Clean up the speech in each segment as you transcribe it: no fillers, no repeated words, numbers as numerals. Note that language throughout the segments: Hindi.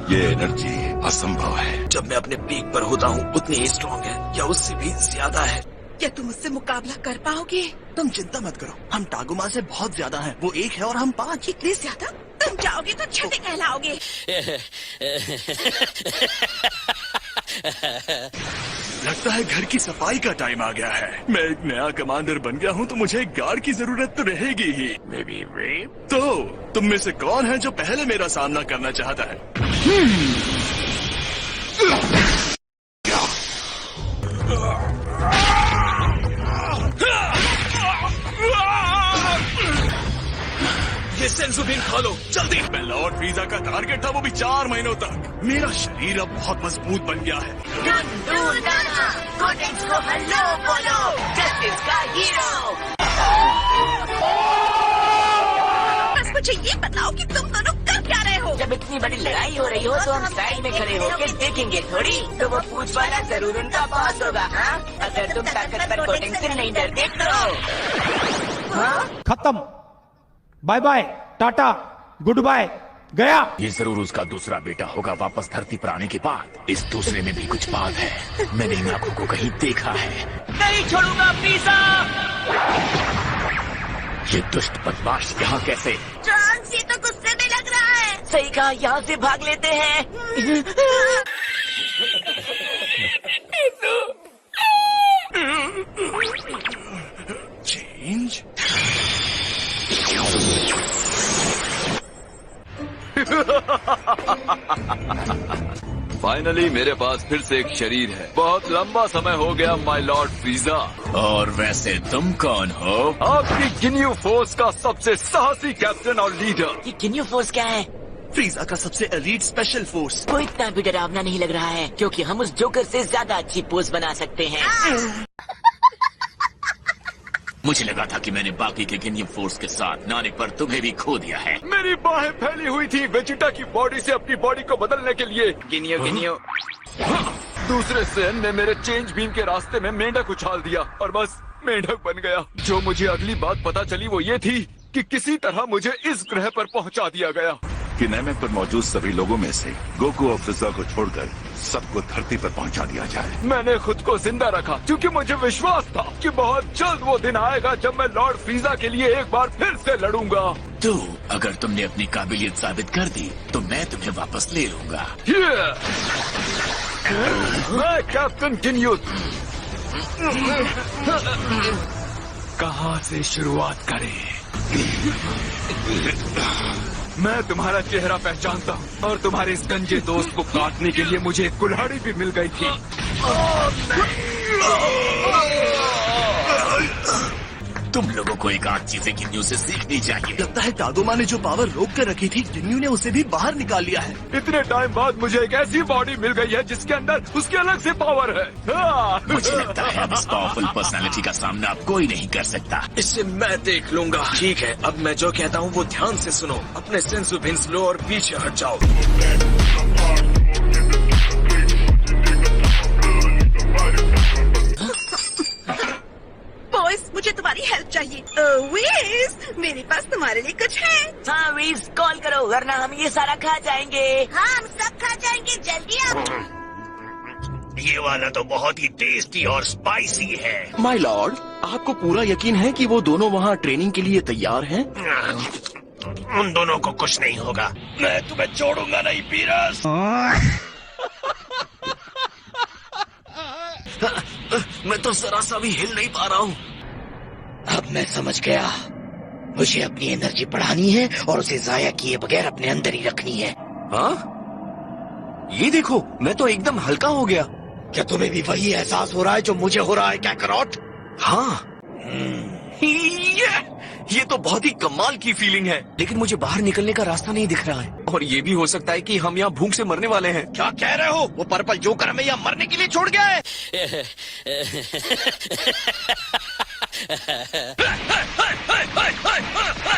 ये एनर्जी असंभव है। जब मैं अपने पीक पर होता हूँ उतनी ही स्ट्रॉन्ग है या उससे भी ज्यादा है। क्या तुम उससे मुकाबला कर पाओगे? तुम चिंता मत करो, हम टागुमा से बहुत ज्यादा हैं। वो 1 है और हम 5। इतने ज्यादा? तुम जाओगे तो छठे कहलाओगे। लगता है घर की सफाई का टाइम आ गया है। मैं एक नया कमांडर बन गया हूँ तो मुझे एक गार्ड की जरूरत तो रहेगी ही। तो तुम में से कौन है जो पहले मेरा सामना करना चाहता है? ये सेंसुबिन खा लो जल्दी। मैं लॉर्ड फ्रीजा का टारगेट था, वो भी 4 महीनों तक। मेरा शरीर अब बहुत मजबूत बन गया है। कोडेक्स को हेलो बोलो, जस्टिस का हीरो। बस मुझे ये बताओ कि तुम दोनों कर क्या रहे हो? जब इतनी बड़ी लड़ाई हो रही हो तो हम साइड में खड़े होकर देखेंगे थोड़ी। तो वो पूछ वाला जरूर उनका बॉस होगा। हाँ, अगर तुम ताकतवर कोडेक्स से नहीं डरते तो खत्म, bye bye, tata, good bye, गया। ये जरूर उसका दूसरा बेटा होगा वापस धरती पर आने के बाद। इस दूसरे में भी कुछ बात है, मैंने इन आंखों को कहीं देखा है। नहीं छोड़ूंगा फ्रीजा। ये दुष्ट बदमाश यहाँ कैसे? ट्रांस, ये तो गुस्से में लग रहा है। सही कहा, यहाँ से भाग लेते हैं। चेंज? फाइनली मेरे पास फिर से एक शरीर है। बहुत लंबा समय हो गया माय लॉर्ड फ्रीजा। और वैसे तुम कौन हो? आपकी गिन्यू फोर्स का सबसे साहसी कैप्टन और लीडर। ये गिन्यू फोर्स क्या है? फ्रीजा का सबसे एलीट स्पेशल फोर्स। वो इतना भी डरावना नहीं लग रहा है, क्योंकि हम उस जोकर से ज्यादा अच्छी पोज बना सकते हैं। मुझे लगा था कि मैंने बाकी के गिन्यू फोर्स के साथ नाने पर तुम्हें भी खो दिया है। मेरी बाहें फैली हुई थी वेजिटा की बॉडी से अपनी बॉडी को बदलने के लिए। गिनियो। दूसरे सेन ने मेरे चेंज बीम के रास्ते में मेंढक उछाल दिया और बस मेंढक बन गया। जो मुझे अगली बात पता चली वो ये थी कि किसी तरह मुझे इस ग्रह पर पहुंचा दिया गया। कि नैमेक पर मौजूद सभी लोगों में से गोकू और फ्रीजा को छोड़कर सबको धरती पर पहुंचा दिया जाए। मैंने खुद को जिंदा रखा क्योंकि मुझे विश्वास था कि बहुत जल्द वो दिन आएगा जब मैं लॉर्ड फ्रीजा के लिए एक बार फिर से लड़ूंगा। तो अगर तुमने अपनी काबिलियत साबित कर दी तो मैं तुम्हें वापस ले लूंगा। मैं कैप्टन गिन्यू। कहाँ से शुरुआत करें? मैं तुम्हारा चेहरा पहचानता हूँ और तुम्हारे इस गंजे दोस्त को काटने के लिए मुझे एक कुल्हाड़ी भी मिल गई थी। तुम लोगों को एक आध चीजें गिन्यू से सीखनी चाहिए। लगता है टागुमा ने जो पावर रोक कर रखी थी गिन्यू ने उसे भी बाहर निकाल लिया है। इतने टाइम बाद मुझे एक ऐसी बॉडी मिल गई है जिसके अंदर उसके अलग से पावर है। मुझे लगता है अब इस पावरफुल पर्सनालिटी का सामना अब कोई नहीं कर सकता। इससे मैं देख लूंगा। ठीक है, अब मैं जो कहता हूँ वो ध्यान से सुनो। अपने सेंसुबिन्स लो और पीछे हट जाओ। बॉयज, मुझे तुम्हारी हेल्प चाहिए। वीज, मेरे पास तुम्हारे लिए कुछ है। हाँ वीज, कॉल करो वरना हम ये सारा खा जाएंगे। हाँ, हम सब खा जाएंगे, जल्दी आओ। ये वाला तो बहुत ही टेस्टी और स्पाइसी है। माय लॉर्ड, आपको पूरा यकीन है कि वो दोनों वहाँ ट्रेनिंग के लिए तैयार हैं? उन दोनों को कुछ नहीं होगा। मैं तुम्हें छोड़ूंगा नहीं पीरस। मैं तो जरा सा भी हिल नहीं पा रहा हूँ। अब मैं समझ गया, मुझे अपनी एनर्जी बढ़ानी है और उसे जाया किए बगैर अपने अंदर ही रखनी है। हाँ? ये देखो, मैं तो एकदम हल्का हो गया। क्या तुम्हें भी वही एहसास हो रहा है जो मुझे हो रहा है कैकरॉट? हाँ। ये तो बहुत ही कमाल की फीलिंग है, लेकिन मुझे बाहर निकलने का रास्ता नहीं दिख रहा है। और ये भी हो सकता है कि हम यहाँ भूख से मरने वाले हैं। क्या कह रहे हो? वो पर्पल जोकर हमें यहाँ मरने के लिए छोड़ गया है।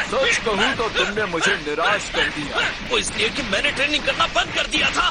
सच कहूँ तो तुमने मुझे निराश कर दिया। वो इसलिए कि मैंने ट्रेनिंग करना बंद कर दिया था।